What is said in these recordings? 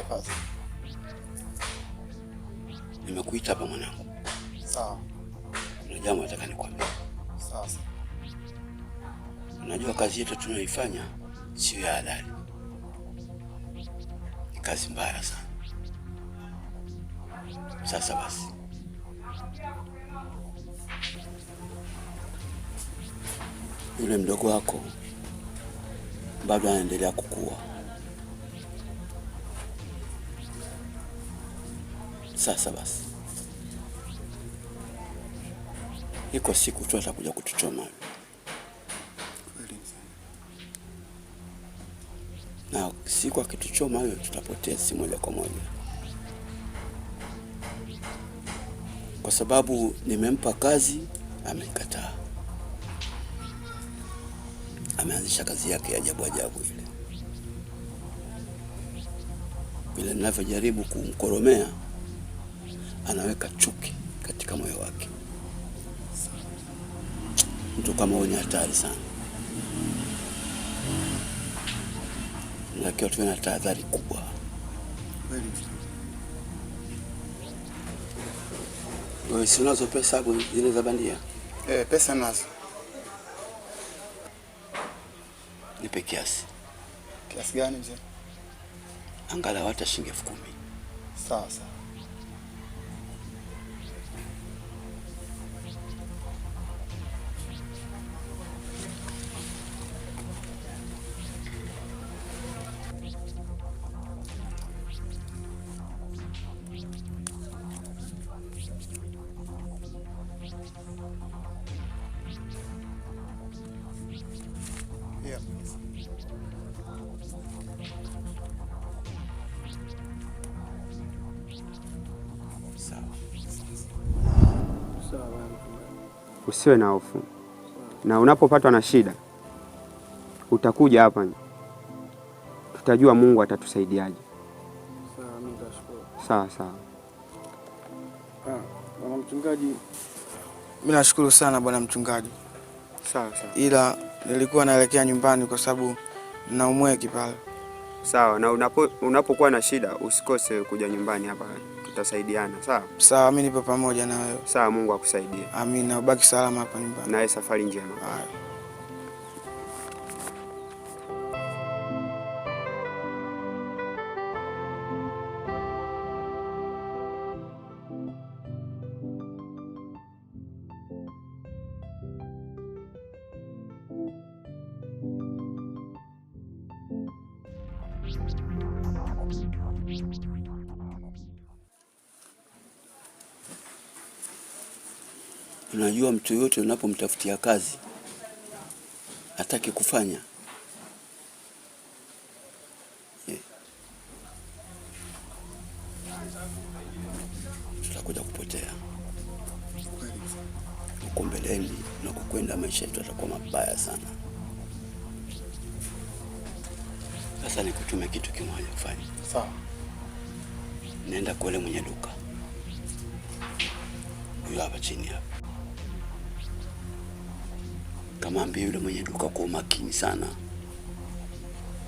Faza. Nimekuita hapa mwanangu. Sawa. Kuna jambo nataka nikwambie. Sawa. Unajua kazi yetu tunayoifanya sio ya halali. Ni kazi mbaya sana. Sasa basi, yule mdogo wako bado anaendelea kukua. Sasa basi, iko siku tu atakuja kutuchoma, na siku akituchoma hiyo tutapotea si moja kwa moja, kwa sababu nimempa kazi amekataa. Ameanzisha kazi yake ya ajabu ile. Bila ninavyojaribu kumkoromea, anaweka chuki katika moyo wake. Mtu kama huyo ni hatari sana. Lakini tuwe na tahadhari kubwa. Wewe si unazo pesa hapo zile za bandia? Pesa nazo. Nipe kiasi. Kiasi gani mzee? Angalau hata shilingi 10,000. Sawa. Usiwe na hofu, na unapopatwa na shida utakuja hapa, tutajua Mungu atatusaidiaje. Sawa, mimi nitashukuru. Sawa. Bwana mchungaji, mimi nashukuru sana bwana mchungaji. Sawa. Ila nilikuwa naelekea nyumbani kwa sababu na umweki pale. Sawa, na unapokuwa na shida usikose kuja nyumbani hapa, tutasaidiana. Sawa, mimi nipo pamoja na wewe. Sawa, Mungu akusaidie. Amina, ubaki salama hapa nyumbani. Nawe safari njema. Unajua mtu yote unapomtafutia kazi hataki kufanya, tutakuja kupotea huko mbeleni, na kukwenda maisha yetu yatakuwa mabaya sana. Sasa nikutume kitu kimoja kufanya. Sawa. Nenda kwa yule mwenye duka huyo hapa chini hapa. Kama ambie yule mwenye duka kwa makini sana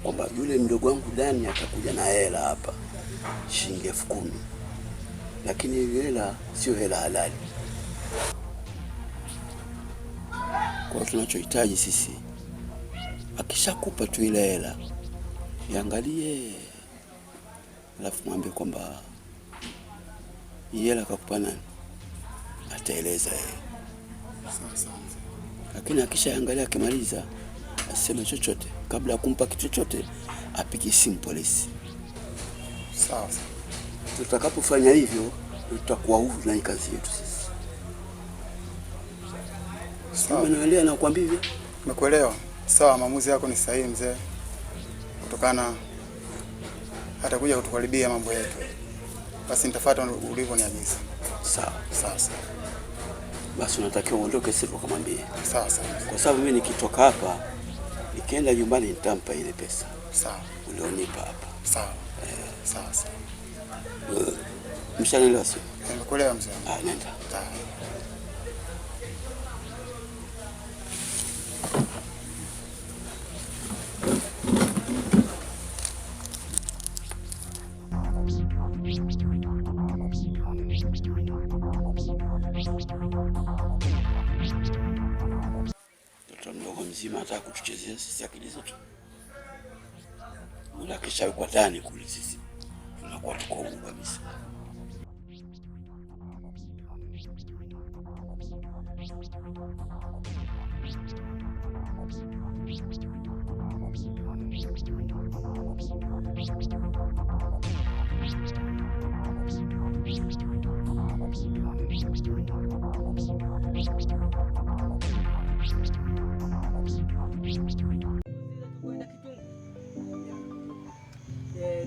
kwamba yule mdogo wangu Dani atakuja na hela hapa shilingi 10,000, lakini ile hela sio hela halali. Kwa tunachohitaji sisi, akishakupa tu ile hela iangalie, alafu mwambie kwamba hii hela kakupa nani, ataeleza yeye. Sawa. Lakini akishaangalia akimaliza aseme chochote, kabla ya kumpa kitu chochote apige simu polisi. Sawa. Tutakapofanya hivyo tutakuwa huru na kazi yetu sisi. Sawa, naelewa na kukwambia hivyo. Nimekuelewa. Sawa, maamuzi yako ni sahihi mzee. Kutokana atakuja kutukaribia mambo yetu. Basi nitafuata ulivyoniagiza. Sawa. Basi unatakiwa uondoke sasa ukamwambie. Sawa. Kwa sababu mimi nikitoka hapa nikienda nyumbani nitampa ile pesa. Sawa. Ulionipa hapa. Sawa. Sawa. Mshanielewa sio? Nimekuelewa mzee. Nenda. Sawa. mzima hata kutuchezea sisi akili zetu. Ula kisha yuko ndani kule, sisi tunakuwa tuko huru kabisa.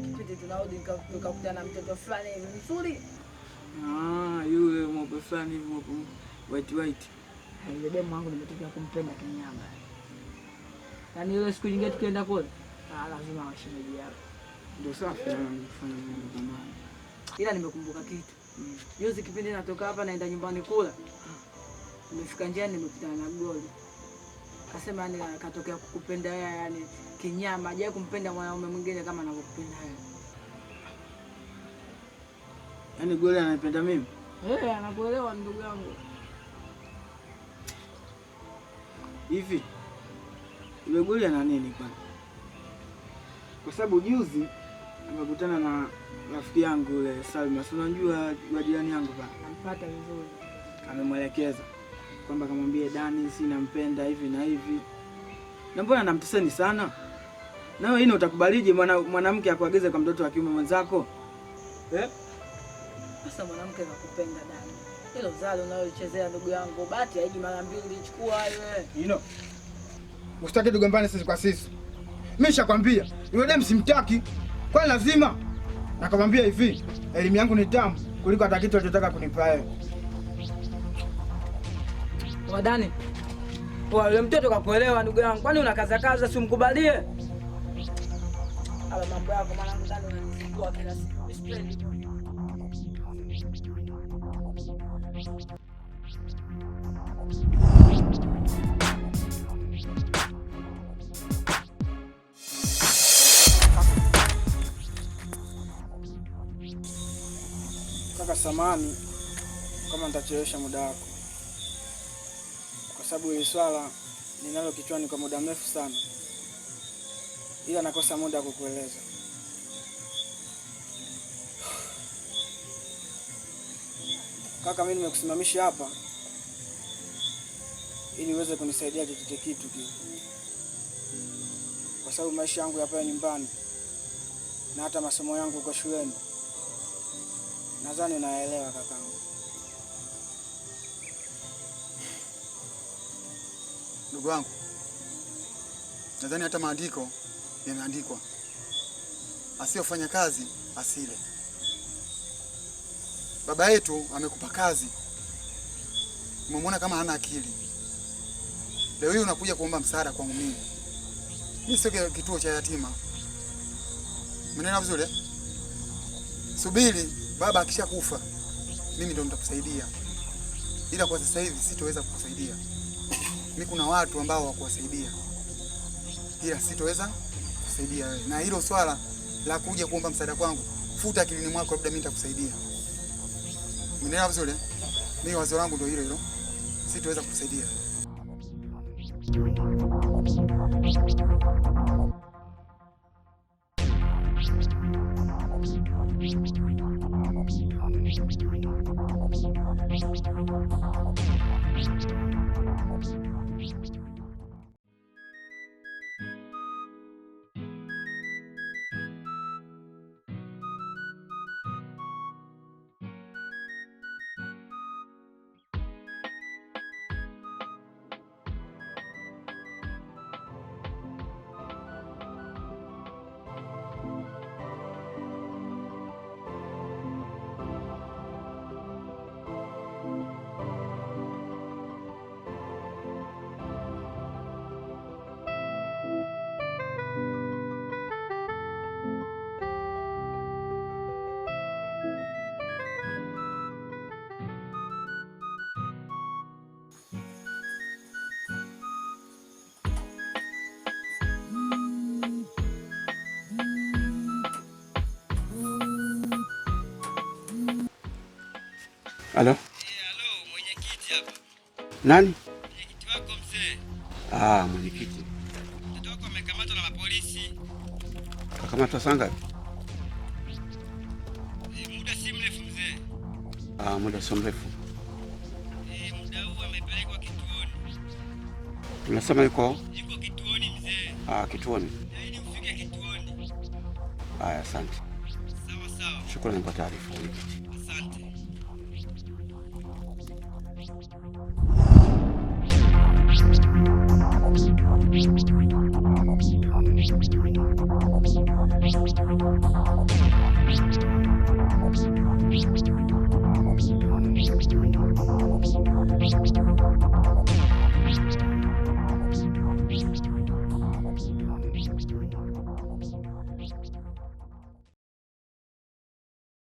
Kipindi tunarudi tukakutana na mtoto fulani hivi mzuri. Yule mmoja fulani hivi white. Yule demu wangu nimetokea kumpenda kinyama. Yaani yule siku nyingine tukienda kule, lazima washemeji yao. Ndio safi anafanya mambo kama hayo. Ila nimekumbuka kitu. Juzi kipindi natoka hapa naenda nyumbani kula. Nimefika njiani nimekutana na Goli. Akasema yani akatokea kukupenda wewe, yani kinyama, hajawahi kumpenda mwanaume mwingine kama anavyokupenda wewe. Yaani Goli ananipenda mimi? Anakuelewa ndugu yangu. Hivi yule Goli ana nini kwani? Kwa sababu juzi nimekutana na rafiki yangu yule Salma, si unajua jirani yangu bana. Nampata vizuri. Amemwelekeza kwamba kamwambie Dani si nampenda hivi na hivi. Na mbona namteseni sana? Na wewe utakubalije mwanamke akuagize kwa mtoto wa kiume mwenzako? Sasa mwanamke anakupenda Dani. Hilo zalo unalochezea ndugu yangu, bati haiji mara mbili, chukua wewe. Usitaki tugombane sisi kwa sisi. Mimi nishakwambia, yule demu simtaki. Kwa lazima. Nakwambia hivi, elimu yangu ni tamu kuliko hata kitu unachotaka kunipa wewe. Dani. Yule mtoto kakuelewa ndugu yangu. Kwani unakaza si umkubalie? Ala mambo yako mwanangu Dani unanisikia kila siku. Sipendi. Kaka samani kama nitachelewesha muda wako, kwa sababu hili swala ninalo kichwani kwa muda mrefu sana, ila nakosa muda wa kukueleza. Kaka, mimi nimekusimamisha hapa ili uweze kunisaidia chochote kitu kile, kwa sababu maisha yangu hapa nyumbani na hata masomo yangu kwa shuleni nadhani unaelewa kakangu. Ndugu wangu, nadhani hata maandiko yameandikwa, asiyofanya kazi asile. Baba yetu amekupa kazi, umemwona kama hana akili. Leo hii unakuja kuomba msaada kwangu mimi. Mimi sio kituo cha yatima. Mnaelewa vizuri? Subiri baba akishakufa, mimi ndo nitakusaidia. Ila kwa sasa hivi sitoweza kukusaidia. Mimi kuna watu ambao wakuwasaidia, ila sitoweza kusaidia wewe. Na hilo swala la kuja kuomba msaada kwangu, futa akilini mwako, labda mimi nitakusaidia. Mnaelewa vizuri? Mimi wazo langu ndio hilo, sitoweza kukusaidia wewe. Halo? Halo, mwenyekiti hapa. Nani? Mwenyekiti wako mzee. Mwenyekiti. Mtoto wako amekamatwa na mapolisi. Kakamatwa saa ngapi? Muda si mrefu mzee. Muda si mrefu. Muda huu amepelekwa kituoni. Unasema yuko kituoni mzee. Kituoni. Ili ufike kituoni. Haya, asante. Sawa sawa. Shukrani kwa taarifa mwenyekiti. Asante. Thank you.